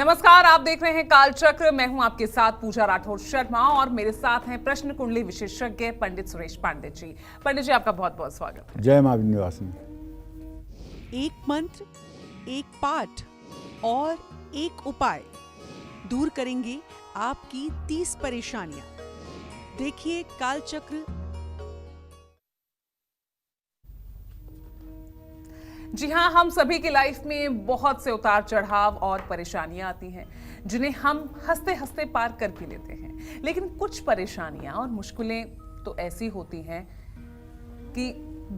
नमस्कार, आप देख रहे हैं कालचक्र। मैं हूं आपके साथ पूजा राठौर शर्मा और मेरे साथ हैं प्रश्न कुंडली विशेषज्ञ पंडित सुरेश पांडे जी। पंडित जी, आपका बहुत बहुत स्वागत है। जय मां विंध्यवासिनी। एक मंत्र, एक पाठ और एक उपाय दूर करेंगे आपकी 30 परेशानियां। देखिए कालचक्र। जी हाँ, हम सभी की लाइफ में बहुत से उतार चढ़ाव और परेशानियां आती हैं जिन्हें हम हंसते हंसते पार कर भी लेते हैं। लेकिन कुछ परेशानियां और मुश्किलें तो ऐसी होती हैं कि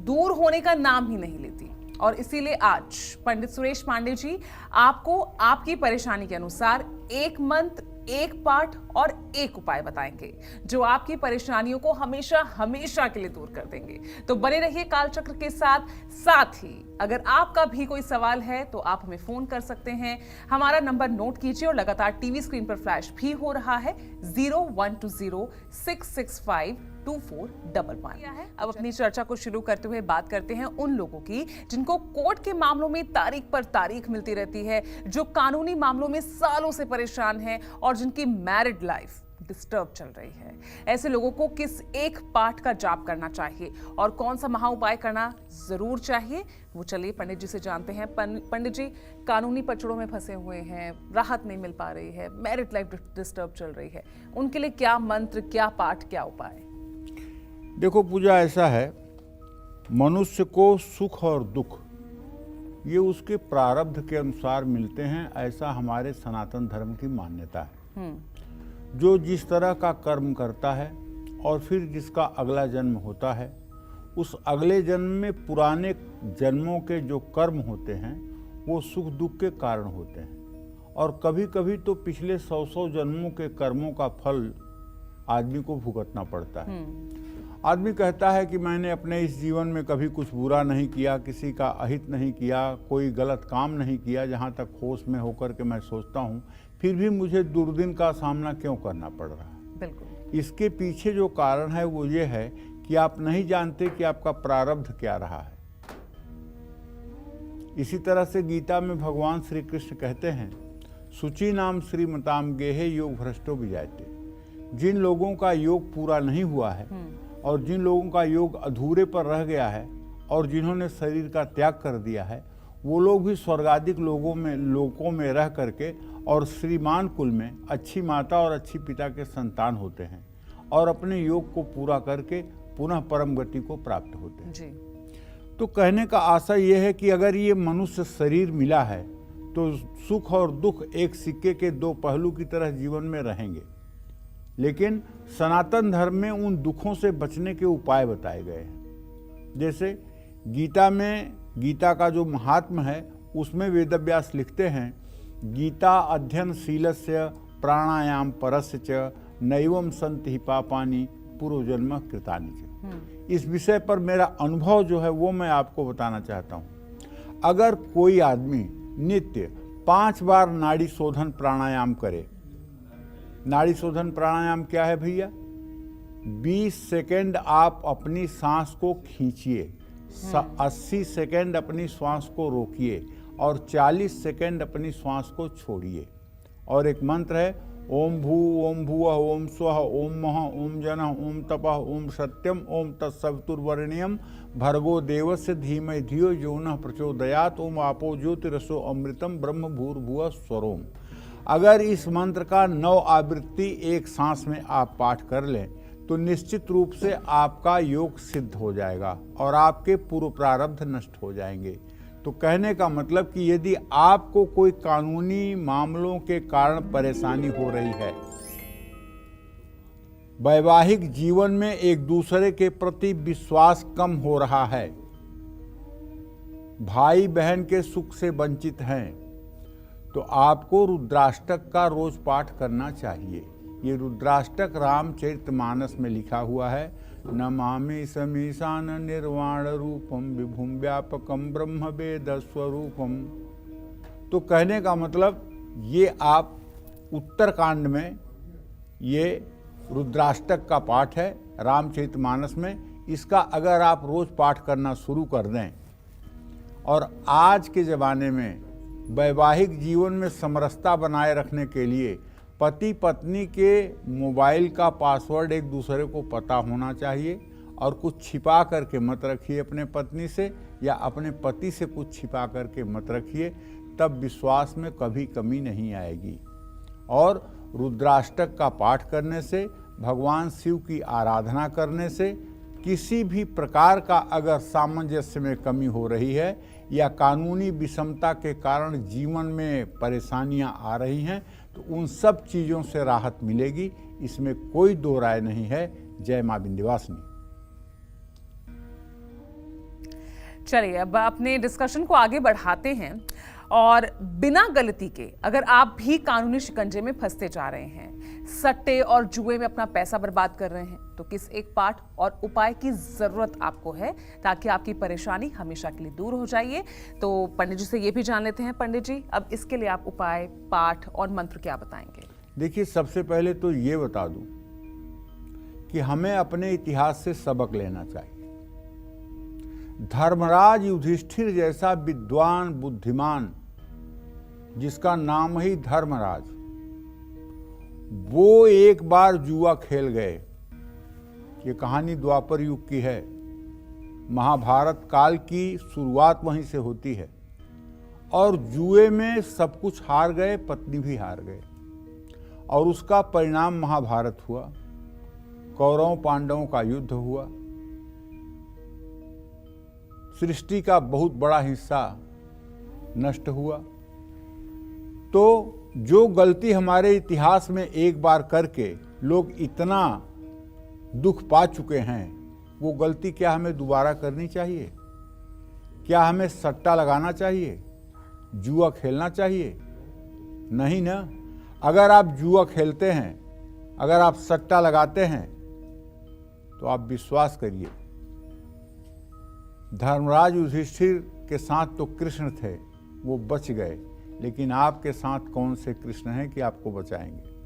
दूर होने का नाम ही नहीं लेती। और इसीलिए आज पंडित सुरेश पांडे जी आपको आपकी परेशानी के अनुसार एक मंत्र, एक पाठ और एक उपाय बताएंगे जो आपकी परेशानियों को हमेशा हमेशा के लिए दूर कर देंगे। तो बने रहिए कालचक्र के साथ। साथ ही अगर आपका भी कोई सवाल है तो आप हमें फोन कर सकते हैं। हमारा नंबर नोट कीजिए और लगातार टीवी स्क्रीन पर फ्लैश भी हो रहा है 0120-665-2411। अब अपनी चर्चा को शुरू करते हुए बात करते हैं उन लोगों की जिनको कोर्ट के मामलों में तारीख पर तारीख मिलती रहती है, जो कानूनी मामलों में सालों से परेशान हैं और जिनकी मैरिड लाइफ डिस्टर्ब चल रही है। ऐसे लोगों को किस एक पाठ का जाप करना चाहिए और कौन सा महा उपाय करना जरूर चाहिए, वो चलिए पंडित जी से जानते हैं। पंडित जी, कानूनी पचड़ों में फंसे हुए हैं, राहत नहीं मिल पा रही है, मैरिड लाइफ डिस्टर्ब चल रही है, उनके लिए क्या मंत्र, क्या पाठ, क्या उपाय? देखो पूजा, ऐसा है, मनुष्य को सुख और दुख ये उसके प्रारब्ध के अनुसार मिलते हैं, ऐसा हमारे सनातन धर्म की मान्यता है। जो जिस तरह का कर्म करता है और फिर जिसका अगला जन्म होता है, उस अगले जन्म में पुराने जन्मों के जो कर्म होते हैं वो सुख दुख के कारण होते हैं। और कभी कभी तो पिछले 100 जन्मों के कर्मों का फल आदमी को भुगतना पड़ता है। आदमी कहता है कि मैंने अपने इस जीवन में कभी कुछ बुरा नहीं किया, किसी का अहित नहीं किया, कोई गलत काम नहीं किया, जहाँ तक होश में होकर के मैं सोचता हूँ, फिर भी मुझे दुर्दिन का सामना क्यों करना पड़ रहा है। बिल्कुल। इसके पीछे जो कारण है वो ये है कि आप नहीं जानते कि आपका प्रारब्ध क्या रहा है। इसी तरह से गीता में भगवान श्री कृष्ण कहते हैं, शुचि नाम श्रीमताम गेहे योग भ्रष्टो विजायते। जिन लोगों का योग पूरा नहीं हुआ है और जिन लोगों का योग अधूरे पर रह गया है और जिन्होंने शरीर का त्याग कर दिया है, वो लोग भी स्वर्गाधिक लोकों में रह करके और श्रीमान कुल में अच्छी माता और अच्छी पिता के संतान होते हैं और अपने योग को पूरा करके पुनः परम गति को प्राप्त होते हैं। जी। तो कहने का आशय यह है कि अगर ये मनुष्य शरीर मिला है तो सुख और दुख एक सिक्के के दो पहलू की तरह जीवन में रहेंगे। लेकिन सनातन धर्म में उन दुखों से बचने के उपाय बताए गए हैं। जैसे गीता में, गीता का जो महात्म्य है उसमें वेदव्यास लिखते हैं, गीता अध्ययन शीलस्य प्राणायाम परस्य च नैवम संति पापानि पूर्वजन्म कृतानि च। इस विषय पर मेरा अनुभव जो है वो मैं आपको बताना चाहता हूँ। अगर कोई आदमी नित्य 5 बार नाड़ी शोधन प्राणायाम करे, नाड़ी शोधन प्राणायाम क्या है भैया? 20 सेकेंड आप अपनी सांस को खींचिए, 80 सेकेंड अपनी श्वास को रोकिए और 40 सेकेंड अपनी श्वास को छोड़िए। और एक मंत्र है, ओम भू ओम भुवः ओम स्वः ओम महः ओम जनः ओम तपः ओम सत्यम ओम तत्सवितुर्वरेण्यं भर्गो देवस्य धीमहि धियो यो नः प्रचोदयात् ओम आपो ज्योतिरसो अमृतम ब्रह्म भूर्भुवः स्वरोम। अगर इस मंत्र का 9 आवृत्ति एक सांस में आप पाठ कर लें तो निश्चित रूप से आपका योग सिद्ध हो जाएगा और आपके पूर्व प्रारब्ध नष्ट हो जाएंगे। तो कहने का मतलब कि यदि आपको कोई कानूनी मामलों के कारण परेशानी हो रही है, वैवाहिक जीवन में एक दूसरे के प्रति विश्वास कम हो रहा है, भाई बहन के सुख से वंचित हैं, तो आपको रुद्राष्टक का रोज पाठ करना चाहिए। ये रुद्राष्टक रामचरितमानस में लिखा हुआ है, नमामि समीशान निर्वाण रूपम विभुम व्यापकम ब्रह्म वेद स्वरूपम। तो कहने का मतलब ये आप उत्तरकांड में ये रुद्राष्टक का पाठ है रामचरितमानस में। इसका अगर आप रोज पाठ करना शुरू कर दें, और आज के ज़माने में वैवाहिक जीवन में समरसता बनाए रखने के लिए पति पत्नी के मोबाइल का पासवर्ड एक दूसरे को पता होना चाहिए और कुछ छिपा करके मत रखिए अपने पत्नी से, या अपने पति से कुछ छिपा करके मत रखिए, तब विश्वास में कभी कमी नहीं आएगी। और रुद्राष्टक का पाठ करने से, भगवान शिव की आराधना करने से किसी भी प्रकार का अगर सामंजस्य में कमी हो रही है या कानूनी विषमता के कारण जीवन में परेशानियां आ रही हैं, तो उन सब चीज़ों से राहत मिलेगी, इसमें कोई दो राय नहीं है। जय मां विंध्यवासिनी। चलिए अब अपने डिस्कशन को आगे बढ़ाते हैं। और बिना गलती के अगर आप भी कानूनी शिकंजे में फंसते जा रहे हैं, सट्टे और जुए में अपना पैसा बर्बाद कर रहे हैं, तो किस एक पाठ और उपाय की जरूरत आपको है ताकि आपकी परेशानी हमेशा के लिए दूर हो जाइए? तो पंडित जी से ये भी जान लेते हैं। पंडित जी, अब इसके लिए आप उपाय, पाठ और मंत्र क्या बताएंगे? देखिए, सबसे पहले तो ये बता दूं कि हमें अपने इतिहास से सबक लेना चाहिए। धर्मराज युधिष्ठिर जैसा विद्वान बुद्धिमान, जिसका नाम ही धर्मराज, वो एक बार जुआ खेल गए। ये कहानी द्वापर युग की है, महाभारत काल की शुरुआत वहीं से होती है। और जुए में सब कुछ हार गए, पत्नी भी हार गए, और उसका परिणाम महाभारत हुआ। कौरवों पांडवों का युद्ध हुआ। सृष्टि का बहुत बड़ा हिस्सा नष्ट हुआ। तो जो गलती हमारे इतिहास में एक बार करके लोग इतना दुख पा चुके हैं, वो गलती क्या हमें दोबारा करनी चाहिए? क्या हमें सट्टा लगाना चाहिए, जुआ खेलना चाहिए? नहीं ना। अगर आप जुआ खेलते हैं, अगर आप सट्टा लगाते हैं, तो आप विश्वास करिए, धर्मराज युधिष्ठिर के साथ तो कृष्ण थे, वो बच गए, लेकिन आपके साथ कौन से कृष्ण हैं कि आपको बचाएंगे?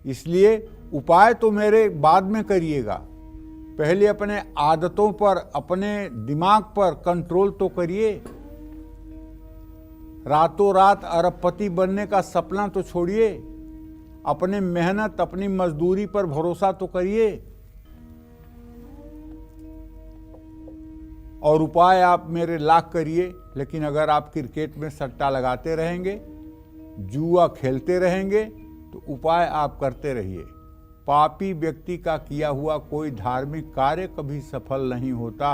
इसलिए उपाय तो मेरे बाद में करिएगा, पहले अपने आदतों पर, अपने दिमाग पर कंट्रोल तो करिए। रातों रात अरबपति बनने का सपना तो छोड़िए, अपने मेहनत, अपनी मजदूरी पर भरोसा तो करिए। और उपाय आप मेरे लाख करिए, लेकिन अगर आप क्रिकेट में सट्टा लगाते रहेंगे, जुआ खेलते रहेंगे, तो उपाय आप करते रहिए। पापी व्यक्ति का किया हुआ कोई धार्मिक कार्य कभी सफल नहीं होता।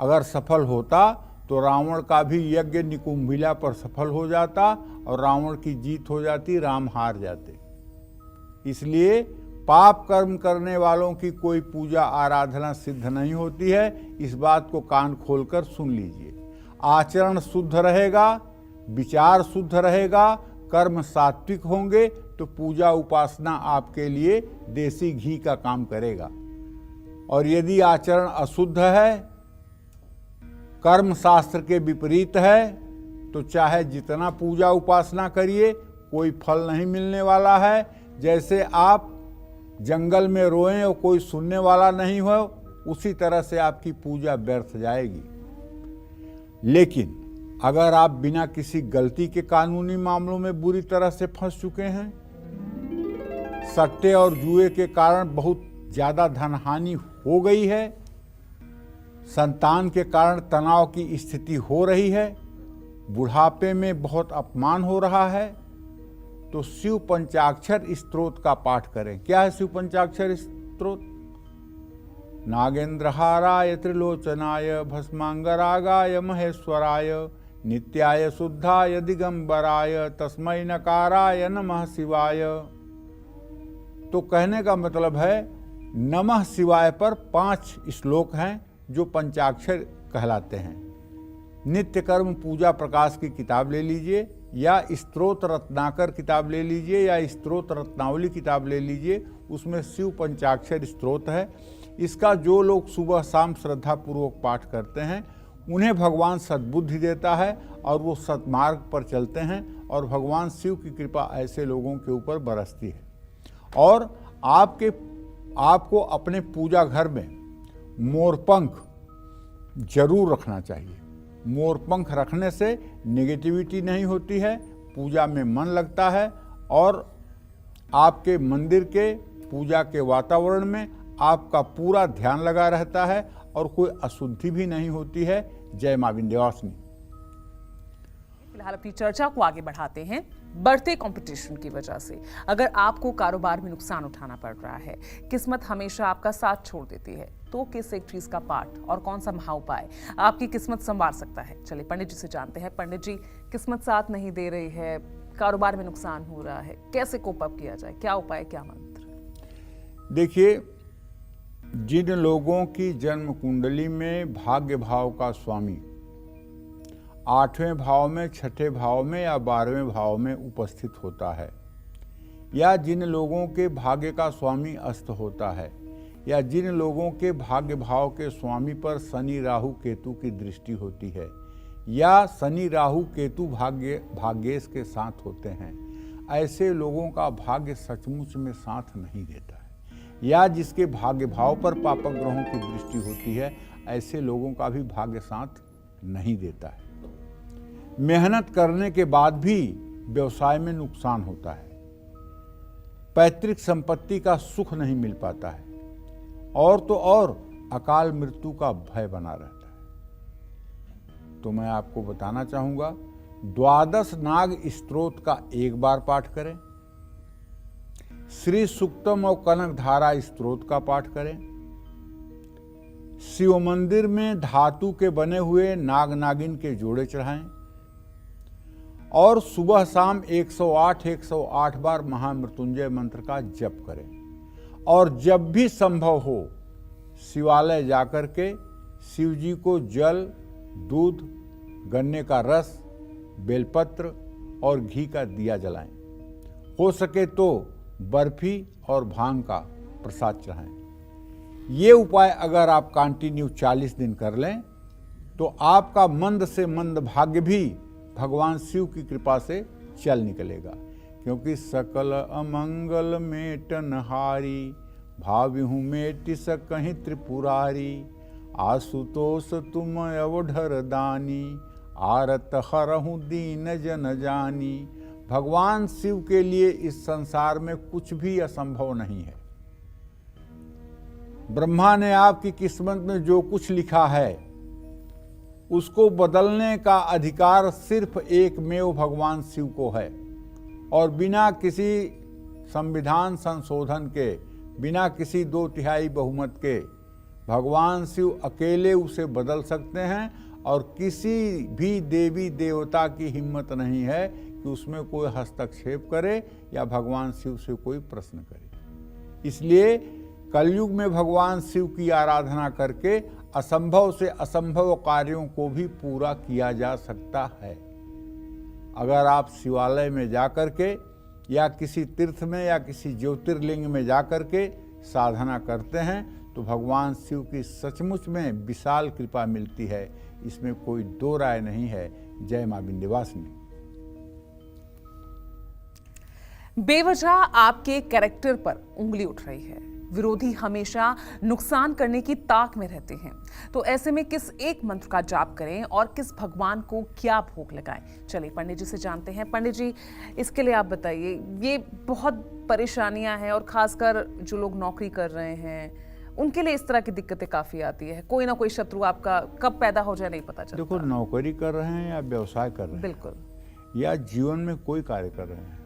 अगर सफल होता तो रावण का भी यज्ञ निकुंभिला पर सफल हो जाता और रावण की जीत हो जाती, राम हार जाते। इसलिए पाप कर्म करने वालों की कोई पूजा आराधना सिद्ध नहीं होती है। इस बात को कान खोलकर सुन लीजिए। आचरण शुद्ध रहेगा, विचार शुद्ध रहेगा, कर्म सात्विक होंगे, तो पूजा उपासना आपके लिए देसी घी का काम करेगा। और यदि आचरण अशुद्ध है, कर्म शास्त्र के विपरीत है, तो चाहे जितना पूजा उपासना करिए, कोई फल नहीं मिलने वाला है। जैसे आप जंगल में रोएं और कोई सुनने वाला नहीं हो, उसी तरह से आपकी पूजा व्यर्थ जाएगी। लेकिन अगर आप बिना किसी गलती के कानूनी मामलों में बुरी तरह से फंस चुके हैं, सट्टे और जुए के कारण बहुत ज्यादा धनहानि हो गई है, संतान के कारण तनाव की स्थिति हो रही है, बुढ़ापे में बहुत अपमान हो रहा है, तो शिव पंचाक्षर स्तोत्र का पाठ करें। क्या है शिव पंचाक्षर स्तोत्र? नागेंद्रहाराय त्रिलोचनाय भस्मांगरागाय महेश्वराय नित्याय शुद्धाय दिगंबराय तस्मै नकाराय नमः शिवाय। तो कहने का मतलब है, नमः शिवाय पर 5 श्लोक हैं जो पंचाक्षर कहलाते हैं। नित्य कर्म पूजा प्रकाश की किताब ले लीजिए, या स्तोत्र रत्नाकर किताब ले लीजिए, या स्तोत्र रत्नावली किताब ले लीजिए, उसमें शिव पंचाक्षर स्तोत्र है। इसका जो लोग सुबह शाम श्रद्धा पूर्वक पाठ करते हैं, उन्हें भगवान सद्बुद्धि देता है और वो सत्मार्ग पर चलते हैं, और भगवान शिव की कृपा ऐसे लोगों के ऊपर बरसती है। और आपको अपने पूजा घर में मोरपंख जरूर रखना चाहिए। मोरपंख रखने से नेगेटिविटी नहीं होती है, पूजा में मन लगता है और आपके मंदिर के पूजा के वातावरण में आपका पूरा ध्यान लगा रहता है और कोई अशुद्धि भी नहीं होती है। जय मां विंध्यवासिनी। फिलहाल अपनी चर्चा को आगे बढ़ाते हैं। बढ़ते कंपटीशन की वजह से अगर आपको कारोबार में नुकसान उठाना पड़ रहा है, किस्मत हमेशा आपका साथ छोड़ देती है, तो किस एक चीज का पाठ और कौन सा महाउपाय आपकी किस्मत संवार सकता है? चलिए पंडित जी से जानते हैं। पंडित जी, किस्मत साथ नहीं दे रही है, कारोबार में नुकसान हो रहा है, कैसे कोप अप किया जाए? क्या उपाय, क्या मंत्र? देखिए, जिन लोगों की जन्म कुंडली में भाग्य भाव का स्वामी 8वें भाव में, 6ठे भाव में या 12वें भाव में उपस्थित होता है, या जिन लोगों के भाग्य का स्वामी अस्त होता है, या जिन लोगों के भाग्य भाव के स्वामी पर शनि राहु केतु की दृष्टि होती है, या शनि राहु केतु भाग्येश के साथ होते हैं, ऐसे लोगों का भाग्य सचमुच में साथ नहीं देता है। या जिसके भाग्य भाव पर पापक ग्रहों की दृष्टि होती है, ऐसे लोगों का भी भाग्य साथ नहीं देता है। मेहनत करने के बाद भी व्यवसाय में नुकसान होता है, पैतृक संपत्ति का सुख नहीं मिल पाता है, और तो और अकाल मृत्यु का भय बना रहता है। तो मैं आपको बताना चाहूंगा, 12 नाग स्तोत्र का एक बार पाठ करें, श्री सुक्तम और कनक धारा स्तोत्र का पाठ करें, शिव मंदिर में धातु के बने हुए नाग नागिन के जोड़े चढ़ाएं, और सुबह शाम 108 बार महामृत्युंजय मंत्र का जप करें। और जब भी संभव हो शिवालय जाकर के शिव जी को जल, दूध, गन्ने का रस, बेलपत्र और घी का दिया जलाएं। हो सके तो बर्फी और भांग का प्रसाद चढ़ाएं। ये उपाय अगर आप कंटिन्यू 40 दिन कर लें तो आपका मंद से मंद भाग्य भी भगवान शिव की कृपा से चल निकलेगा। क्योंकि सकल अमंगल मेटनहारी, भाव्यहूँ मेटि सकहि त्रिपुरारी, आशुतोष तुम अवढर दानी, आरत हरहु दीन जन जानी। भगवान शिव के लिए इस संसार में कुछ भी असंभव नहीं है। ब्रह्मा ने आपकी किस्मत में जो कुछ लिखा है उसको बदलने का अधिकार सिर्फ एकमेव भगवान शिव को है, और बिना किसी संविधान संशोधन के, बिना किसी 2/3 बहुमत के भगवान शिव अकेले उसे बदल सकते हैं, और किसी भी देवी देवता की हिम्मत नहीं है कि उसमें कोई हस्तक्षेप करे या भगवान शिव से कोई प्रश्न करे। इसलिए कलयुग में भगवान शिव की आराधना करके असंभव से असंभव कार्यों को भी पूरा किया जा सकता है। अगर आप शिवालय में जाकर के या किसी तीर्थ में या किसी ज्योतिर्लिंग में जाकर के साधना करते हैं तो भगवान शिव की सचमुच में विशाल कृपा मिलती है, इसमें कोई दो राय नहीं है। जय मां विंध्यवासिनी। बेवजह आपके कैरेक्टर पर उंगली उठ रही है, विरोधी हमेशा नुकसान करने की ताक में रहते हैं, तो ऐसे में किस एक मंत्र का जाप करें और किस भगवान को क्या भोग लगाएं? चलिए पंडित जी से जानते हैं। पंडित जी, इसके लिए आप बताइए, ये बहुत परेशानियां हैं और खासकर जो लोग नौकरी कर रहे हैं उनके लिए इस तरह की दिक्कतें काफी आती है। कोई ना कोई शत्रु आपका कब पैदा हो जाए नहीं पता चलता। देखो, नौकरी कर रहे हैं या व्यवसाय कर रहे हैं, बिल्कुल, या जीवन में कोई कार्य कर रहे हैं,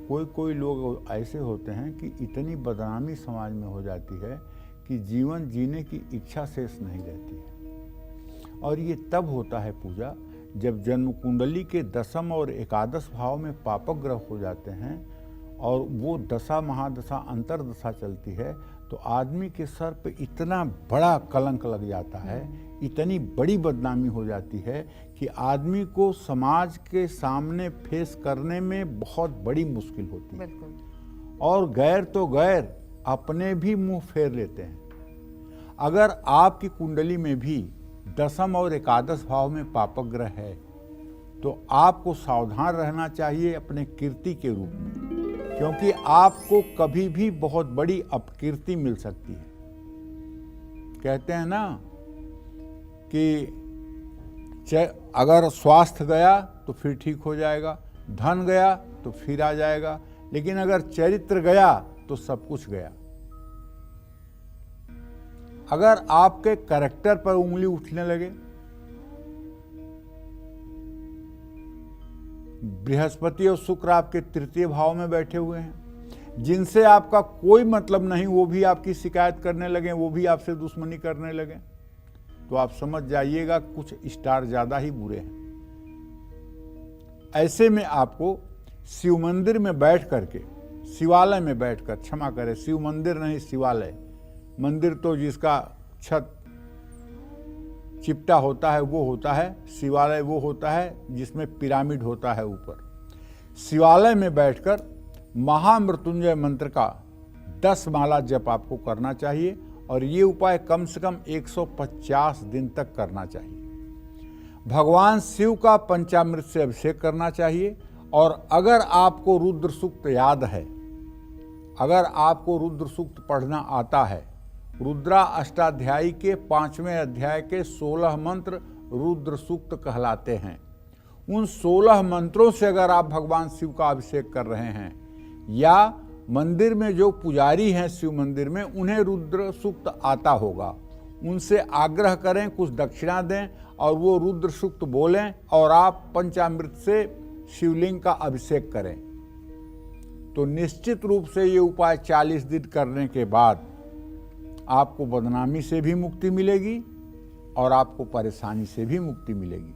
कोई लोग ऐसे होते हैं कि इतनी बदनामी समाज में हो जाती है कि जीवन जीने की इच्छा शेष नहीं रहती है। और ये तब होता है पूजा जब जन्म कुंडली के 10म और 11 भाव में पापक ग्रह हो जाते हैं और वो दशा महादशा अंतरदशा चलती है, तो आदमी के सर पे इतना बड़ा कलंक लग जाता है, इतनी बड़ी बदनामी हो जाती है कि आदमी को समाज के सामने फेस करने में बहुत बड़ी मुश्किल होती है। बिल्कुल। और गैर तो गैर अपने भी मुंह फेर लेते हैं। अगर आपकी कुंडली में भी 10म और 11 भाव में पापक ग्रह है तो आपको सावधान रहना चाहिए अपने कीर्ति के रूप में, क्योंकि आपको कभी भी बहुत बड़ी अपकीर्ति मिल सकती है। कहते हैं ना कि अगर स्वास्थ्य गया तो फिर ठीक हो जाएगा, धन गया तो फिर आ जाएगा, लेकिन अगर चरित्र गया तो सब कुछ गया। अगर आपके कैरेक्टर पर उंगली उठने लगे, बृहस्पति और शुक्र आपके तृतीय भाव में बैठे हुए हैं, जिनसे आपका कोई मतलब नहीं वो भी आपकी शिकायत करने लगे, वो भी आपसे दुश्मनी करने लगे, तो आप समझ जाइएगा कुछ स्टार ज्यादा ही बुरे हैं। ऐसे में आपको शिव मंदिर में बैठ करके, शिवालय में बैठकर, क्षमा करें शिव मंदिर नहीं शिवालय, मंदिर तो जिसका छत चिपटा होता है वो होता है, शिवालय वो होता है जिसमें पिरामिड होता है ऊपर। शिवालय में बैठकर महामृत्युंजय मंत्र का 10 माला जप आपको करना चाहिए और ये उपाय कम से कम 150 दिन तक करना चाहिए। भगवान शिव का पंचामृत से अभिषेक करना चाहिए और अगर आपको रुद्र सूक्त याद है, अगर आपको रुद्र सूक्त पढ़ना आता है, रुद्रा अष्टाध्यायी के 5वें अध्याय के 16 मंत्र रुद्र सूक्त कहलाते हैं। उन 16 मंत्रों से अगर आप भगवान शिव का अभिषेक कर रहे हैं या मंदिर में जो पुजारी हैं शिव मंदिर में उन्हें रुद्र सूक्त आता होगा, उनसे आग्रह करें कुछ दक्षिणा दें और वो रुद्र सूक्त बोलें और आप पंचामृत से शिवलिंग का अभिषेक करें, तो निश्चित रूप से ये उपाय 40 दिन करने के बाद आपको बदनामी से भी मुक्ति मिलेगी और आपको परेशानी से भी मुक्ति मिलेगी।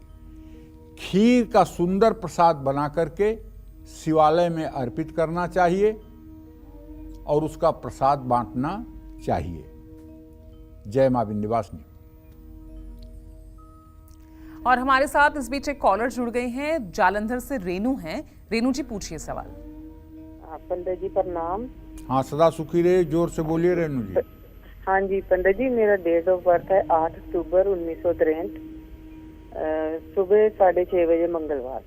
खीर का सुंदर प्रसाद बना करके शिवालय में अर्पित करना चाहिए और उसका प्रसाद बांटना चाहिए। जय मां विंध्यवासिनी। और हमारे साथ इस बीच एक कॉलर जुड़ गए हैं, जालंधर से रेनू हैं। रेनू जी पूछिए सवाल। पंडित जी प्रणाम। हाँ सदा सुखी रहे, जोर से बोलिए रेनू जी। हाँ जी पंडित जी, मेरा डेट ऑफ बर्थ है 8 अक्टूबर 1963, सुबह 6:30 बजे मंगलवार।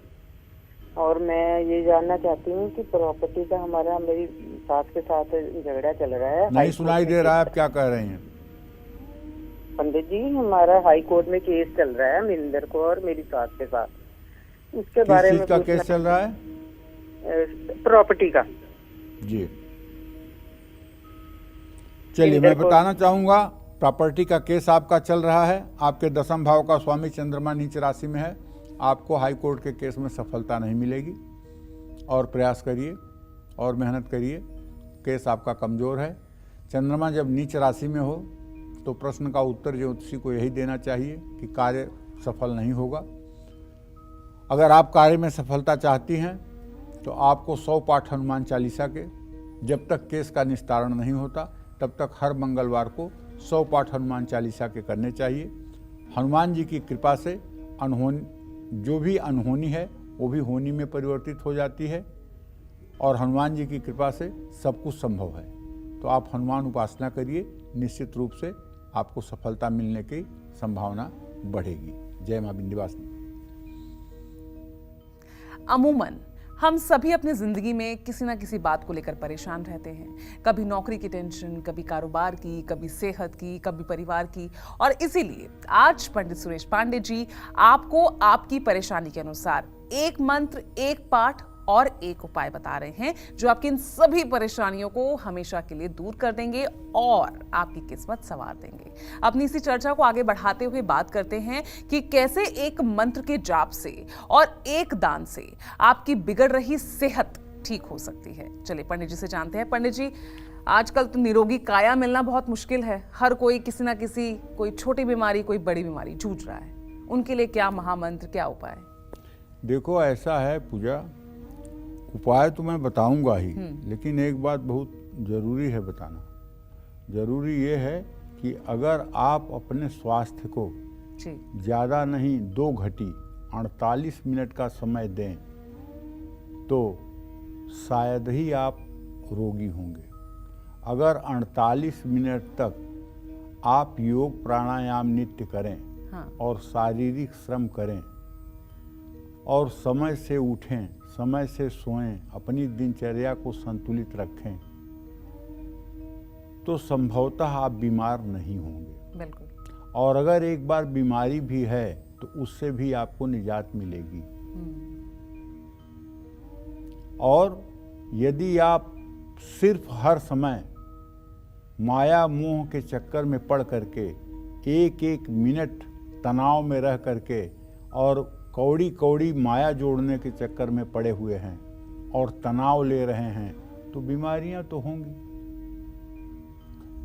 और मैं ये जानना चाहती हूँ कि प्रॉपर्टी का हमारा मेरी सास के साथ झगड़ा चल रहा है। नहीं सुनाई दे रहा है, आप क्या कह रहे हैं? पंडित जी हमारा हाई कोर्ट में केस चल रहा है मिलिंदर को और मेरी सास के साथ, उसके बारे में का केस चल रहा है? प्रॉपर्टी का जी। चलिए मैं बताना चाहूंगा, प्रॉपर्टी का केस आपका चल रहा है, आपके 10वें भाव का स्वामी चंद्रमा नीच राशि में है, आपको हाई कोर्ट के केस में सफलता नहीं मिलेगी और प्रयास करिए और मेहनत करिए। केस आपका कमज़ोर है। चंद्रमा जब नीच राशि में हो तो प्रश्न का उत्तर ज्योतिषी को यही देना चाहिए कि कार्य सफल नहीं होगा। अगर आप कार्य में सफलता चाहती हैं तो आपको 100 पाठ हनुमान चालीसा के, जब तक केस का निस्तारण नहीं होता तब तक हर मंगलवार को 100 पाठ हनुमान चालीसा के करने चाहिए। हनुमान जी की कृपा से जो भी अनहोनी है वो भी होनी में परिवर्तित हो जाती है और हनुमान जी की कृपा से सब कुछ संभव है। तो आप हनुमान उपासना करिए, निश्चित रूप से आपको सफलता मिलने की संभावना बढ़ेगी। जय मां विंध्यवासिनी। अमूमन हम सभी अपनी जिंदगी में किसी ना किसी बात को लेकर परेशान रहते हैं, कभी नौकरी की टेंशन, कभी कारोबार की, कभी सेहत की, कभी परिवार की। और इसीलिए आज पंडित सुरेश पांडे जी आपको आपकी परेशानी के अनुसार एक मंत्र, एक पाठ और एक उपाय बता रहे हैं जो आपकी इन सभी परेशानियों को हमेशा के लिए दूर कर देंगे और आपकी किस्मत संवार देंगे। अपनी इसी चर्चा को आगे बढ़ाते हुए बात करते हैं कि कैसे एक मंत्र के जाप से और एक दान से आपकी बिगड़ रही सेहत ठीक हो सकती है। चलिए पंडित जी से जानते हैं। पंडित जी, आजकल तो निरोगी काया मिलना बहुत मुश्किल है। हर कोई किसी ना किसी, कोई छोटी बीमारी, कोई बड़ी बीमारी जूझ रहा है। उनके लिए क्या महामंत्र, क्या उपाय? देखो ऐसा है पूजा, उपाय तो मैं बताऊंगा ही, लेकिन एक बात बहुत जरूरी है बताना। जरूरी ये है कि अगर आप अपने स्वास्थ्य को ज़्यादा नहीं 2 घंटी 48 मिनट का समय दें तो शायद ही आप रोगी होंगे। अगर 48 मिनट तक आप योग प्राणायाम नित्य करें और शारीरिक श्रम करें और समय से उठें, समय से सोएं, अपनी दिनचर्या को संतुलित रखें, तो संभवतः आप बीमार नहीं होंगे। बिल्कुल। और अगर एक बार बीमारी भी है तो उससे भी आपको निजात मिलेगी। और यदि आप सिर्फ हर समय माया मोह के चक्कर में पड़ करके एक एक मिनट तनाव में रह करके और कौड़ी कौड़ी माया जोड़ने के चक्कर में पड़े हुए हैं और तनाव ले रहे हैं, तो बीमारियां तो होंगी।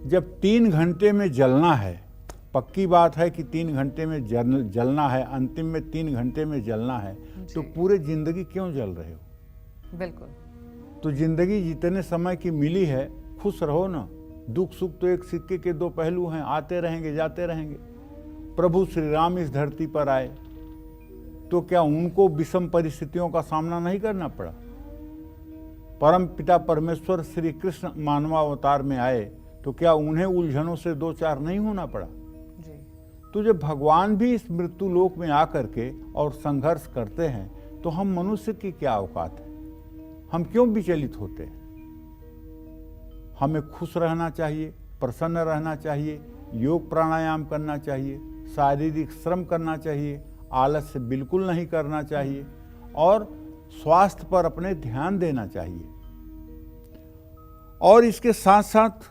जब 3 घंटे में जलना है, पक्की बात है कि 3 घंटे में जलना है, अंतिम में 3 घंटे में जलना है, तो पूरे जिंदगी क्यों जल रहे हो? बिल्कुल। तो जिंदगी जितने समय की मिली है, खुश रहो ना। दुख सुख तो एक सिक्के के 2 पहलू हैं, आते रहेंगे जाते रहेंगे। प्रभु श्री राम इस धरती पर आए तो क्या उनको विषम परिस्थितियों का सामना नहीं करना पड़ा? परम पिता परमेश्वर श्री कृष्ण मानवावतार में आए तो क्या उन्हें उलझनों से 2-4 नहीं होना पड़ा? जी। तो जब भगवान भी इस मृत्यु लोक में आकर के और संघर्ष करते हैं, तो हम मनुष्य की क्या औकात है? हम क्यों विचलित होते हैं? हमें खुश रहना चाहिए, प्रसन्न रहना चाहिए, योग प्राणायाम करना चाहिए, शारीरिक श्रम करना चाहिए, आलस्य बिल्कुल नहीं करना चाहिए और स्वास्थ्य पर अपने ध्यान देना चाहिए। और इसके साथ साथ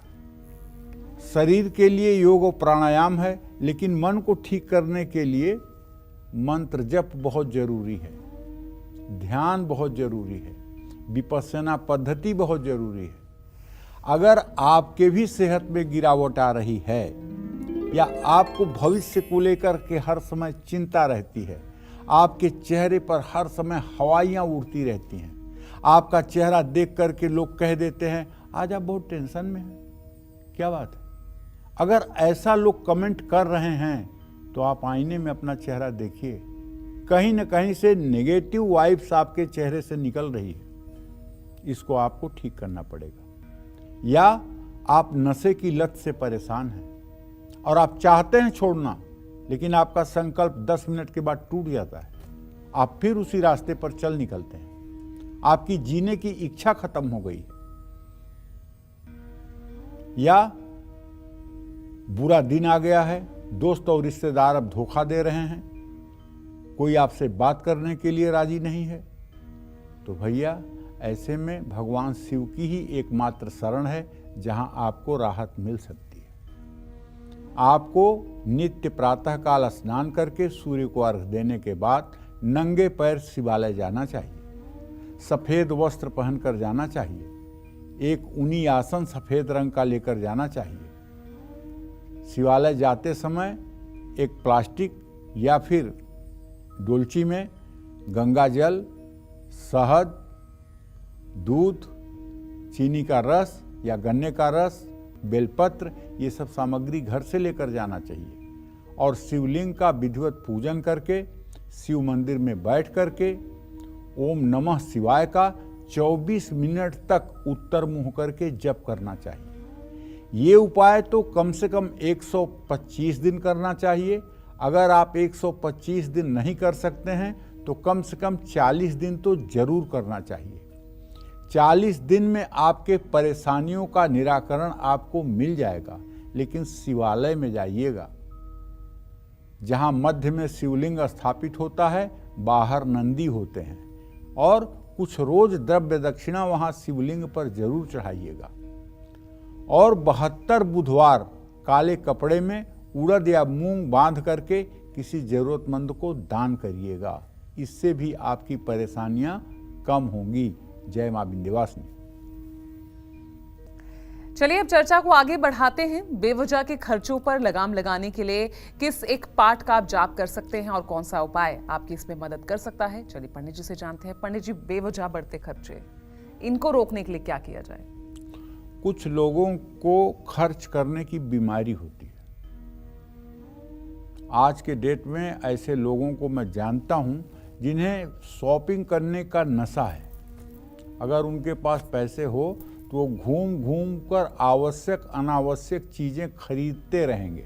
शरीर के लिए योग और प्राणायाम है, लेकिन मन को ठीक करने के लिए मंत्र जप बहुत जरूरी है, ध्यान बहुत जरूरी है, विपश्यना पद्धति बहुत जरूरी है। अगर आपके भी सेहत में गिरावट आ रही है या आपको भविष्य को लेकर के हर समय चिंता रहती है, आपके चेहरे पर हर समय हवाइयाँ उड़ती रहती हैं, आपका चेहरा देख करके लोग कह देते हैं आज आप बहुत टेंशन में हैं, क्या बात है? अगर ऐसा लोग कमेंट कर रहे हैं तो आप आईने में अपना चेहरा देखिए, कहीं न कहीं से नेगेटिव वाइब्स आपके चेहरे से निकल रही है, इसको आपको ठीक करना पड़ेगा। या आप नशे की लत से परेशान हैं और आप चाहते हैं छोड़ना, लेकिन आपका संकल्प 10 मिनट के बाद टूट जाता है, आप फिर उसी रास्ते पर चल निकलते हैं, आपकी जीने की इच्छा खत्म हो गई है। या बुरा दिन आ गया है, दोस्त और रिश्तेदार अब धोखा दे रहे हैं, कोई आपसे बात करने के लिए राजी नहीं है, तो भैया ऐसे में भगवान शिव की ही एकमात्र शरण है जहां आपको राहत मिल सकती है। आपको नित्य प्रातः काल स्नान करके सूर्य को अर्घ्य देने के बाद नंगे पैर शिवालय जाना चाहिए, सफेद वस्त्र पहनकर जाना चाहिए, एक ऊनी आसन सफेद रंग का लेकर जाना चाहिए। शिवालय जाते समय एक प्लास्टिक या फिर डोलची में गंगा जल, शहद, दूध, चीनी का रस या गन्ने का रस, बेलपत्र, ये सब सामग्री घर से लेकर जाना चाहिए और शिवलिंग का विधिवत पूजन करके शिव मंदिर में बैठ करके ओम नमः शिवाय का 24 मिनट तक उत्तर मुंह करके जप करना चाहिए। ये उपाय तो कम से कम 125 दिन करना चाहिए। अगर आप 125 दिन नहीं कर सकते हैं तो कम से कम 40 दिन तो जरूर करना चाहिए। 40 दिन में आपके परेशानियों का निराकरण आपको मिल जाएगा। लेकिन शिवालय में जाइएगा, जहां मध्य में शिवलिंग स्थापित होता है, बाहर नंदी होते हैं, और कुछ रोज द्रव्य दक्षिणा वहां शिवलिंग पर जरूर चढ़ाइएगा। और 72 बुधवार काले कपड़े में उड़द या मूंग बांध करके किसी जरूरतमंद को दान करिएगा। इससे भी आपकी परेशानियां कम होंगी। जय मां विंध्यवासिनी। चलिए अब चर्चा को आगे बढ़ाते हैं। बेवजह के खर्चों पर लगाम लगाने के लिए किस एक पाठ का आप जाप कर सकते हैं और कौन सा उपाय आपकी इसमें मदद कर सकता है, चलिए पंडित जी से जानते हैं। पंडित जी, बेवजह बढ़ते खर्चे, इनको रोकने के लिए क्या किया जाए? कुछ लोगों को खर्च करने की बीमारी होती है। आज के डेट में ऐसे लोगों को मैं जानता हूं जिन्हें शॉपिंग करने का नशा है। अगर उनके पास पैसे हो तो वो घूम घूम कर आवश्यक अनावश्यक चीज़ें खरीदते रहेंगे,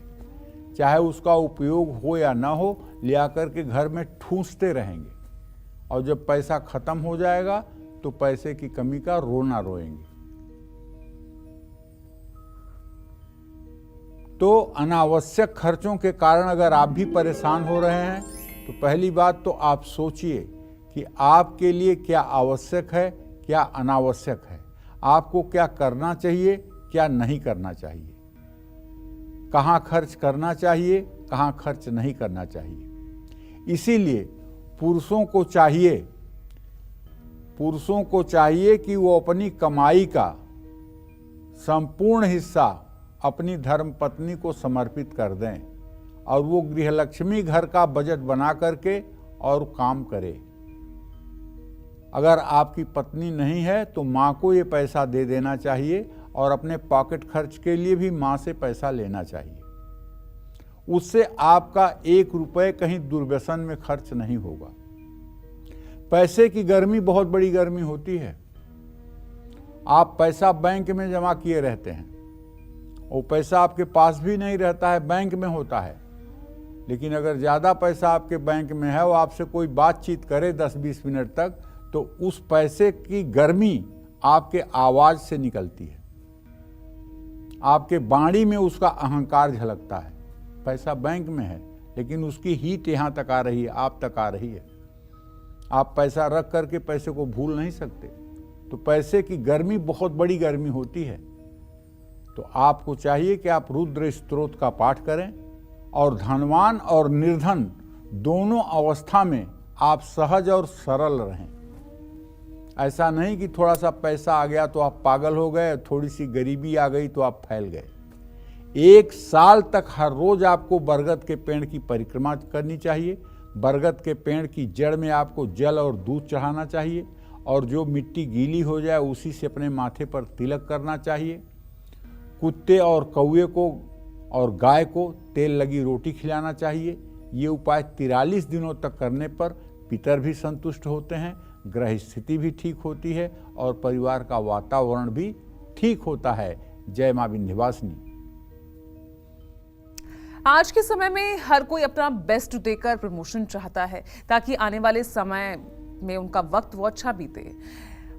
चाहे उसका उपयोग हो या ना हो, ले आकर के घर में ठूंसते रहेंगे, और जब पैसा खत्म हो जाएगा तो पैसे की कमी का रोना रोएंगे। तो अनावश्यक खर्चों के कारण अगर आप भी परेशान हो रहे हैं तो पहली बात तो आप सोचिए कि आपके लिए क्या आवश्यक है, क्या अनावश्यक है, आपको क्या करना चाहिए, क्या नहीं करना चाहिए, कहाँ खर्च करना चाहिए, कहाँ खर्च नहीं करना चाहिए। इसीलिए पुरुषों को चाहिए कि वो अपनी कमाई का संपूर्ण हिस्सा अपनी धर्मपत्नी को समर्पित कर दें और वो गृहलक्ष्मी घर का बजट बना करके और काम करे। अगर आपकी पत्नी नहीं है तो माँ को ये पैसा दे देना चाहिए और अपने पॉकेट खर्च के लिए भी माँ से पैसा लेना चाहिए। उससे आपका 1 रुपये कहीं दुर्व्यसन में खर्च नहीं होगा। पैसे की गर्मी बहुत बड़ी गर्मी होती है। आप पैसा बैंक में जमा किए रहते हैं, वो पैसा आपके पास भी नहीं रहता है, बैंक में होता है। लेकिन अगर ज़्यादा पैसा आपके बैंक में है, वो आपसे कोई बातचीत करे 10-20 मिनट तक, तो उस पैसे की गर्मी आपके आवाज़ से निकलती है, आपके वाणी में उसका अहंकार झलकता है। पैसा बैंक में है लेकिन उसकी हीट यहाँ तक आ रही है, आप तक आ रही है। आप पैसा रख करके पैसे को भूल नहीं सकते। तो पैसे की गर्मी बहुत बड़ी गर्मी होती है। तो आपको चाहिए कि आप रुद्र स्तोत्र का पाठ करें और धनवान और निर्धन दोनों अवस्था में आप सहज और सरल रहें। ऐसा नहीं कि थोड़ा सा पैसा आ गया तो आप पागल हो गए, थोड़ी सी गरीबी आ गई तो आप फैल गए। 1 साल तक हर रोज आपको बरगद के पेड़ की परिक्रमा करनी चाहिए। बरगद के पेड़ की जड़ में आपको जल और दूध चढ़ाना चाहिए और जो मिट्टी गीली हो जाए उसी से अपने माथे पर तिलक करना चाहिए। कुत्ते और कौवे को और गाय को तेल लगी रोटी खिलाना चाहिए। ये उपाय 43 दिनों तक करने पर पितर भी संतुष्ट होते हैं, ग्रह स्थिति भी ठीक होती है और परिवार का वातावरण भी ठीक होता है। जय मां विंध्यवासिनी। आज के समय में हर कोई अपना बेस्ट देकर प्रमोशन चाहता है ताकि आने वाले समय में उनका वक्त वो अच्छा बीते,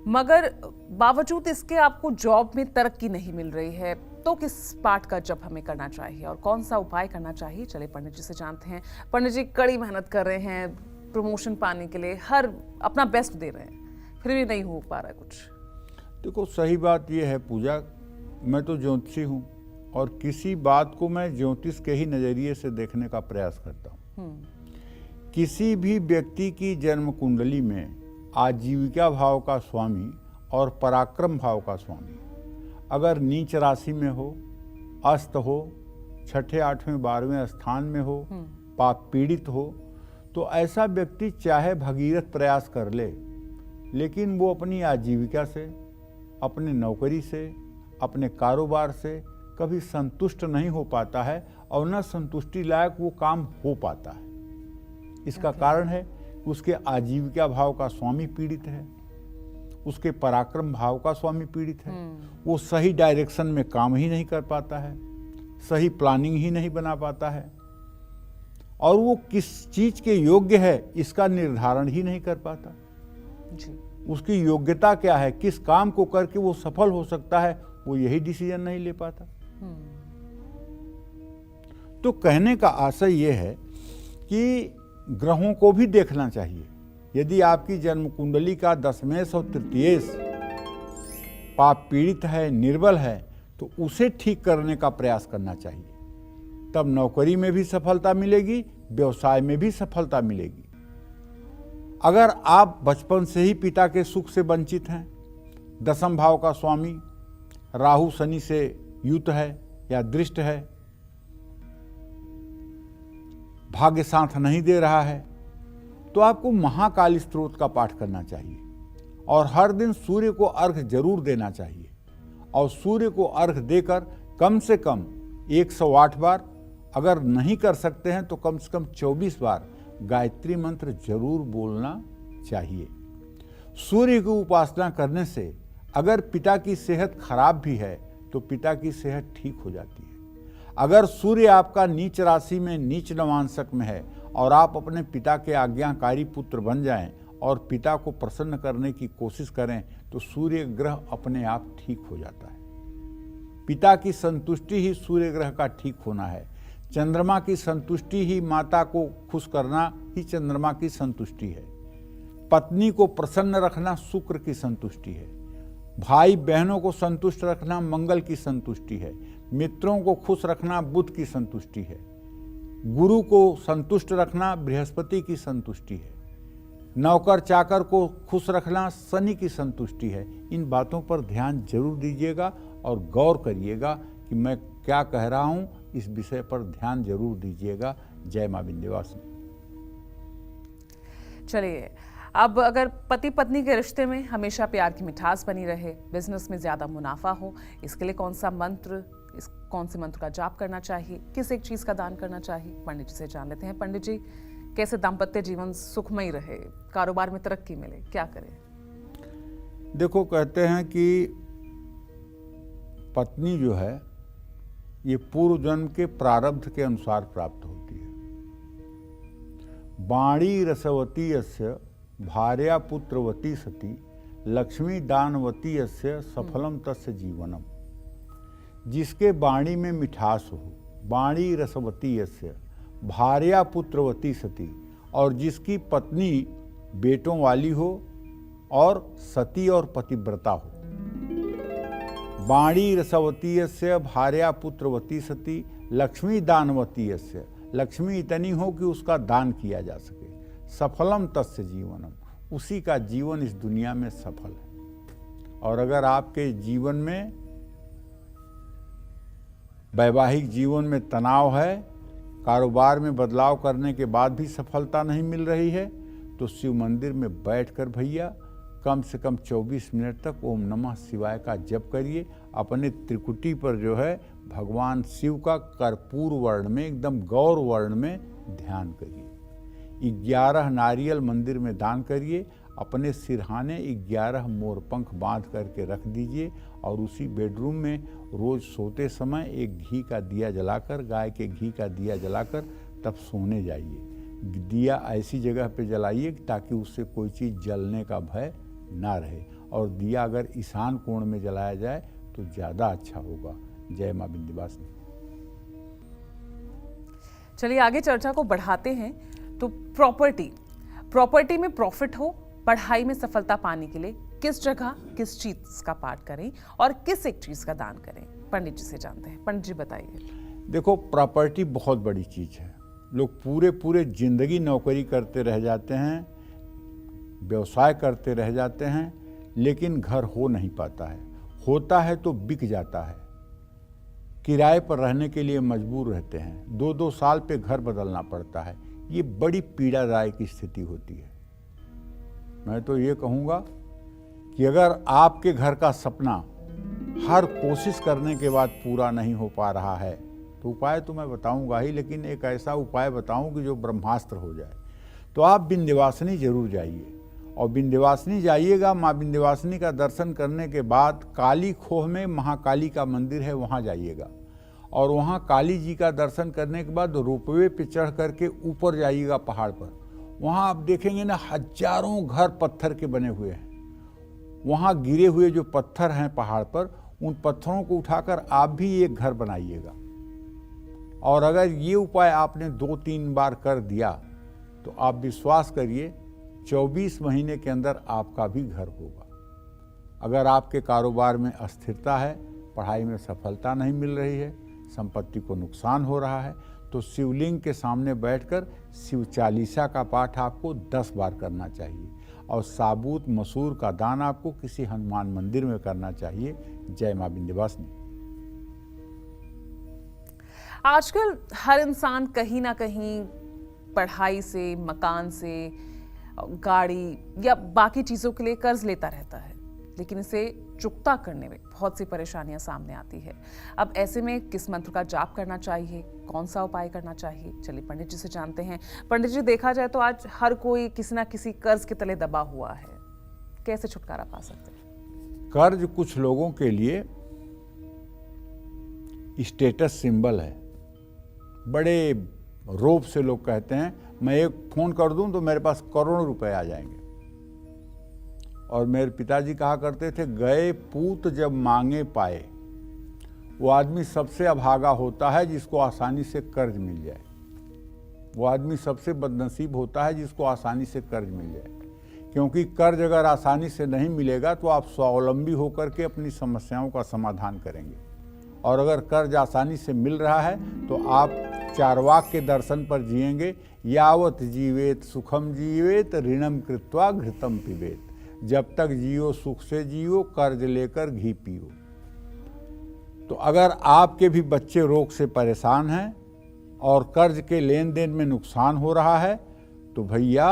मगर बावजूद इसके आपको जॉब में तरक्की नहीं मिल रही है। तो किस पाठ का जप हमें करना चाहिए और कौन सा उपाय करना चाहिए, चले पंडित जी से जानते हैं। पंडित जी कड़ी मेहनत कर रहे हैं प्रमोशन पाने के लिए, हर अपना बेस्ट दे रहे हैं, फिर भी नहीं हो पा रहा है कुछ। देखो, सही बात यह है पूजा, मैं तो ज्योतिषी हूँ और किसी बात को मैं ज्योतिष के ही नज़रिए से देखने का प्रयास करता हूँ। किसी भी व्यक्ति की जन्म कुंडली में आजीविका भाव का स्वामी और पराक्रम भाव का स्वामी अगर नीच राशि में हो, अस्त हो, 6ठे 8वें 12वें स्थान में हो, पाप पीड़ित हो, तो ऐसा व्यक्ति चाहे भगीरथ प्रयास कर ले, लेकिन वो अपनी आजीविका से, अपने नौकरी से, अपने कारोबार से कभी संतुष्ट नहीं हो पाता है और न संतुष्टि लायक वो काम हो पाता है। इसका कारण है कि उसके आजीविका भाव का स्वामी पीड़ित है, उसके पराक्रम भाव का स्वामी पीड़ित है। वो सही डायरेक्शन में काम ही नहीं कर पाता है, सही प्लानिंग ही नहीं बना पाता है और वो किस चीज के योग्य है इसका निर्धारण ही नहीं कर पाता जी। उसकी योग्यता क्या है, किस काम को करके वो सफल हो सकता है, वो यही डिसीजन नहीं ले पाता। तो कहने का आशय ये है कि ग्रहों को भी देखना चाहिए। यदि आपकी जन्म कुंडली का 10वेश और 3तीयेश पाप पीड़ित है, निर्बल है, तो उसे ठीक करने का प्रयास करना चाहिए। तब नौकरी में भी सफलता मिलेगी, व्यवसाय में भी सफलता मिलेगी। अगर आप बचपन से ही पिता के सुख से वंचित हैं, 10म भाव का स्वामी राहु शनि से युत है या दृष्ट है, भाग्य साथ नहीं दे रहा है, तो आपको महाकाली स्तोत्र का पाठ करना चाहिए और हर दिन सूर्य को अर्घ जरूर देना चाहिए और सूर्य को अर्घ देकर कम से कम 108 बार, अगर नहीं कर सकते हैं तो कम से कम 24 बार गायत्री मंत्र जरूर बोलना चाहिए। सूर्य की उपासना करने से अगर पिता की सेहत खराब भी है तो पिता की सेहत ठीक हो जाती है। अगर सूर्य आपका नीच राशि में नीच नवांशक में है और आप अपने पिता के आज्ञाकारी पुत्र बन जाएं और पिता को प्रसन्न करने की कोशिश करें तो सूर्य ग्रह अपने आप ठीक हो जाता है। पिता की संतुष्टि ही सूर्य ग्रह का ठीक होना है। चंद्रमा की संतुष्टि ही माता को खुश करना ही चंद्रमा की संतुष्टि है। पत्नी को प्रसन्न रखना शुक्र की संतुष्टि है। भाई बहनों को संतुष्ट रखना मंगल की संतुष्टि है। मित्रों को खुश रखना बुध की संतुष्टि है। गुरु को संतुष्ट रखना बृहस्पति की संतुष्टि है। नौकर चाकर को खुश रखना शनि की संतुष्टि है। इन बातों पर ध्यान जरूर दीजिएगा और गौर करिएगा कि मैं क्या कह रहा हूं, इस विषय पर ध्यान जरूर दीजिएगा। जय मां विंध्यवासिनी। चलिए, अब अगर पति पत्नी के रिश्ते में हमेशा प्यार की मिठास बनी रहे, बिजनेस में ज्यादा मुनाफा हो, इसके लिए कौन से मंत्र का जाप करना चाहिए, किस एक चीज का दान करना चाहिए, पंडित जी से जान लेते हैं। पंडित जी, कैसे दाम्पत्य जीवन सुखमय रहे, कारोबार में तरक्की मिले, क्या करें? देखो, कहते हैं कि पत्नी जो है ये पूर्व जन्म के प्रारब्ध के अनुसार प्राप्त होती है। बाणी रसवती यस्य भार्या पुत्रवती सती लक्ष्मी दानवती यस्य सफलम तस्य जीवनम। जिसके वाणी में मिठास हो, वाणी रसवती यस्य भार्या पुत्रवती सती, और जिसकी पत्नी बेटों वाली हो और सती और पतिव्रता हो। वाणी रसवती यस्य भार्या पुत्रवती सती लक्ष्मी दानवती यस्य, लक्ष्मी इतनी हो कि उसका दान किया जा सके। सफलम तस्य जीवनम, उसी का जीवन इस दुनिया में सफल है। और अगर आपके जीवन में, वैवाहिक जीवन में तनाव है, कारोबार में बदलाव करने के बाद भी सफलता नहीं मिल रही है, तो शिव मंदिर में बैठकर भैया कम से कम 24 मिनट तक ओम नमः शिवाय का जप करिए। अपने त्रिकुटी पर जो है भगवान शिव का कर्पूर वर्ण में, एकदम गौर वर्ण में ध्यान करिए। 11 नारियल मंदिर में दान करिए। अपने सिरहाने 11 मोरपंख बांध करके रख दीजिए और उसी बेडरूम में रोज सोते समय एक घी का दिया जलाकर, गाय के घी का दिया जलाकर तब सोने जाइए। दिया ऐसी जगह पे जलाइए ताकि उससे कोई चीज़ जलने का भय ना रहे, और दिया अगर ईशान कोण में जलाया जाए तो ज़्यादा अच्छा होगा। जय मां विंध्यवासिनी। चलिए आगे चर्चा को बढ़ाते हैं। तो प्रॉपर्टी में प्रॉफिट हो, पढ़ाई में सफलता पाने के लिए किस जगह किस चीज का पाठ करें और किस एक चीज का दान करें, पंडित जी से जानते हैं। पंडित जी बताइए। देखो, प्रॉपर्टी बहुत बड़ी चीज है। लोग पूरे जिंदगी नौकरी करते रह जाते हैं, व्यवसाय करते रह जाते हैं, लेकिन घर हो नहीं पाता है। होता है तो बिक जाता है, किराए पर रहने के लिए मजबूर रहते हैं, 2-2 साल पे घर बदलना पड़ता है। ये बड़ी पीड़ादायक स्थिति होती है। मैं तो ये कहूँगा कि अगर आपके घर का सपना हर कोशिश करने के बाद पूरा नहीं हो पा रहा है, तो उपाय तो मैं बताऊँगा ही, लेकिन एक ऐसा उपाय बताऊँ कि जो ब्रह्मास्त्र हो जाए। तो आप विंध्यवासिनी जरूर जाइए, और विंध्यवासिनी जाइएगा। माँ विंध्यवासिनी का दर्शन करने के बाद काली खोह में महाकाली का मंदिर है, वहाँ जाइएगा, और वहाँ काली जी का दर्शन करने के बाद रोपवे पे चढ़ करके ऊपर जाइएगा पहाड़ पर। वहाँ आप देखेंगे ना, हजारों घर पत्थर के बने हुए हैं। वहाँ गिरे हुए जो पत्थर हैं पहाड़ पर, उन पत्थरों को उठाकर आप भी एक घर बनाइएगा। और अगर ये उपाय आपने 2-3 बार कर दिया तो आप विश्वास करिए 24 महीने के अंदर आपका भी घर होगा। अगर आपके कारोबार में अस्थिरता है, पढ़ाई में सफलता नहीं मिल रही है, संपत्ति को नुकसान हो रहा है, तो शिवलिंग के सामने बैठकर शिव चालीसा का पाठ आपको 10 बार करना चाहिए, और साबुत मसूर का दान आपको किसी हनुमान मंदिर में करना चाहिए। जय मां विंध्यवासिनी। आजकल हर इंसान कहीं ना कहीं पढ़ाई से, मकान से, गाड़ी या बाकी चीजों के लिए कर्ज लेता रहता है, लेकिन इसे चुकता करने में बहुत सी परेशानियां सामने आती है। अब ऐसे में किस मंत्र का जाप करना चाहिए, कौन सा उपाय करना चाहिए, चलिए पंडित जी से जानते हैं। पंडित जी, देखा जाए तो आज हर कोई किसी ना किसी कर्ज के तले दबा हुआ है, कैसे छुटकारा पा सकते हैं? कर्ज कुछ लोगों के लिए स्टेटस सिंबल है। बड़े रोब से लोग कहते हैं, मैं एक फोन कर दूं तो मेरे पास करोड़ों रुपए आ जाएंगे। और मेरे पिताजी कहा करते थे, गए पूत जब मांगे पाए। वो आदमी सबसे अभागा होता है जिसको आसानी से कर्ज मिल जाए। वो आदमी सबसे बदनसीब होता है जिसको आसानी से कर्ज मिल जाए, क्योंकि कर्ज अगर आसानी से नहीं मिलेगा तो आप स्वावलंबी होकर के अपनी समस्याओं का समाधान करेंगे, और अगर कर्ज आसानी से मिल रहा है तो आप चारवाक के दर्शन पर जिएंगे। यावत जीवेत सुखम जीवेत ऋणम कृत्वा घृतम पिबेत। जब तक जियो सुख से जियो, कर्ज लेकर घी पियो। तो अगर आपके भी बच्चे रोग से परेशान हैं और कर्ज के लेन देन में नुकसान हो रहा है, तो भैया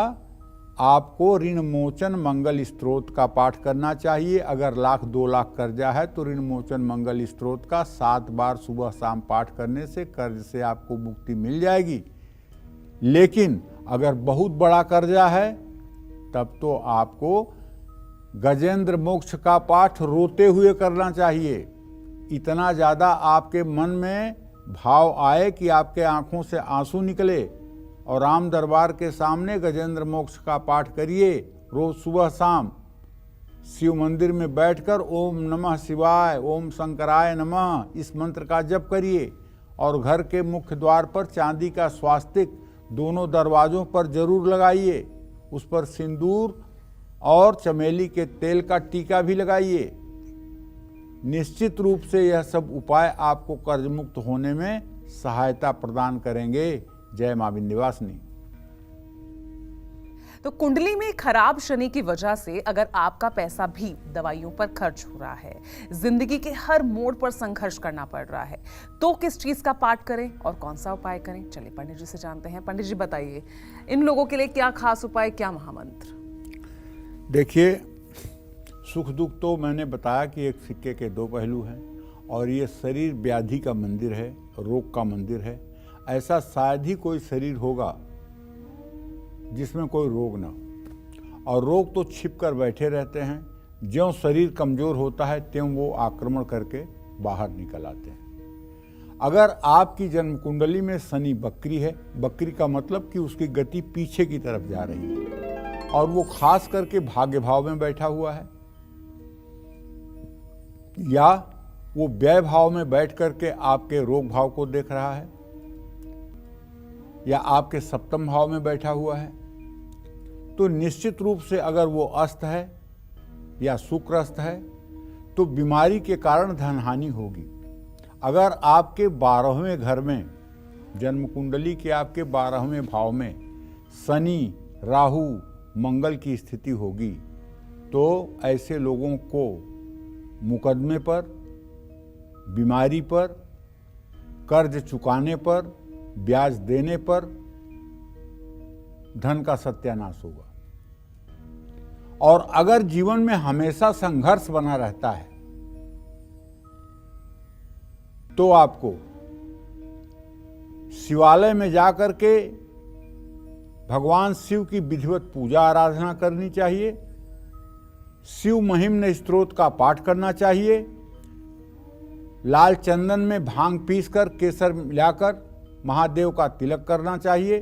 आपको ऋण मोचन मंगल स्तोत्र का पाठ करना चाहिए। अगर 1,00,000 2 लाख कर्जा है तो ऋण मोचन मंगल स्तोत्र का 7 बार सुबह शाम पाठ करने से कर्ज से आपको मुक्ति मिल जाएगी। लेकिन अगर बहुत बड़ा कर्जा है तब तो आपको गजेंद्र मोक्ष का पाठ रोते हुए करना चाहिए। इतना ज़्यादा आपके मन में भाव आए कि आपके आंखों से आंसू निकले, और राम दरबार के सामने गजेंद्र मोक्ष का पाठ करिए रोज सुबह शाम। शिव मंदिर में बैठकर ओम नमः शिवाय, ओम शंकराय नमः इस मंत्र का जप करिए, और घर के मुख्य द्वार पर चांदी का स्वास्तिक दोनों दरवाजों पर जरूर लगाइए। उस पर सिंदूर और चमेली के तेल का टीका भी लगाइए। निश्चित रूप से यह सब उपाय आपको कर्ज मुक्त होने में सहायता प्रदान करेंगे। जय मां विंध्यवासिनी। तो कुंडली में खराब शनि की वजह से अगर आपका पैसा भी दवाइयों पर खर्च हो रहा है, जिंदगी के हर मोड़ पर संघर्ष करना पड़ रहा है, तो किस चीज का पाठ करें और कौन सा उपाय करें? चलिए पंडित जी से जानते हैं। पंडित जी बताइए, इन लोगों के लिए क्या खास उपाय, क्या महामंत्र? देखिए, सुख दुख तो मैंने बताया कि एक सिक्के के 2 पहलू हैं, और ये शरीर व्याधि का मंदिर है, रोग का मंदिर है। ऐसा शायद ही कोई शरीर होगा जिसमें कोई रोग ना हो, और रोग तो छिप कर बैठे रहते हैं। ज्यों शरीर कमजोर होता है त्यों वो आक्रमण करके बाहर निकल आते हैं। अगर आपकी जन्म कुंडली में शनि बकरी है, बकरी का मतलब कि उसकी गति पीछे की तरफ जा रही है, और वो खास करके भाग्य भाव में बैठा हुआ है, या वो व्यय भाव में बैठ करके आपके रोग भाव को देख रहा है, या आपके सप्तम भाव में बैठा हुआ है, तो निश्चित रूप से अगर वो अस्त है या शुक्रस्त है तो बीमारी के कारण धन हानि होगी। अगर आपके 12वें घर में, जन्म कुंडली के आपके 12वें भाव में शनि, राहु, मंगल की स्थिति होगी, तो ऐसे लोगों को मुकदमे पर, बीमारी पर, कर्ज चुकाने पर, ब्याज देने पर धन का सत्यानाश होगा। और अगर जीवन में हमेशा संघर्ष बना रहता है तो आपको शिवालय में जाकर के भगवान शिव की विधिवत पूजा आराधना करनी चाहिए, शिव महिम्न स्तोत्र का पाठ करना चाहिए, लाल चंदन में भांग पीसकर केसर मिलाकर महादेव का तिलक करना चाहिए।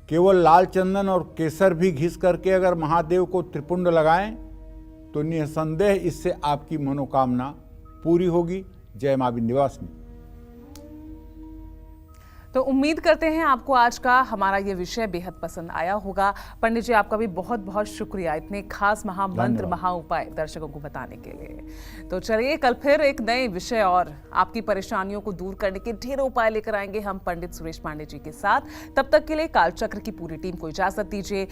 केवल लाल चंदन और केसर भी घिस करके अगर महादेव को त्रिपुंड लगाएं तो निसंदेह इससे आपकी मनोकामना पूरी होगी। जय मां विंध्यवासिनी। तो उम्मीद करते हैं आपको आज का हमारा ये विषय बेहद पसंद आया होगा। पंडित जी, आपका भी बहुत बहुत शुक्रिया इतने खास महामंत्र, महा उपाय दर्शकों को बताने के लिए। तो चलिए, कल फिर एक नए विषय और आपकी परेशानियों को दूर करने के ढेरों उपाय लेकर आएंगे हम पंडित सुरेश पांडे जी के साथ। तब तक के लिए कालचक्र की पूरी टीम को इजाजत दीजिए।